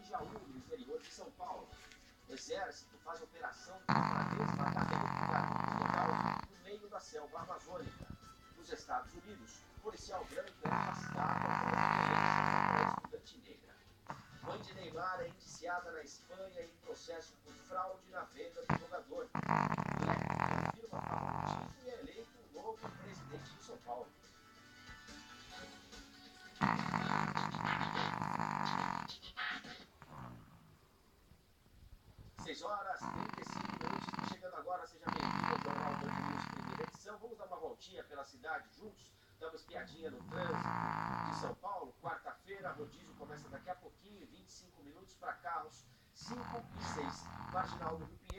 Jaú, no interior de São Paulo. O Exército faz operação para resgatar garotos local no meio da selva amazônica. Nos Estados Unidos, policial branco é afastado após estudante negra. Mãe de Neymar é indiciada na Espanha em processo por fraude na venda do jogador. Leco confirma favoritismo e é eleito o novo presidente de São Paulo. Seis horas, 35 minutos, chegando agora, seja bem-vindo ao Jornal Band News, primeira edição. Vamos dar uma voltinha pela cidade juntos, dar uma espiadinha no trânsito de São Paulo. Quarta-feira, rodízio começa daqui a pouquinho, 25 minutos para carros 5 e 6. Marginal do Rio Pinheiro.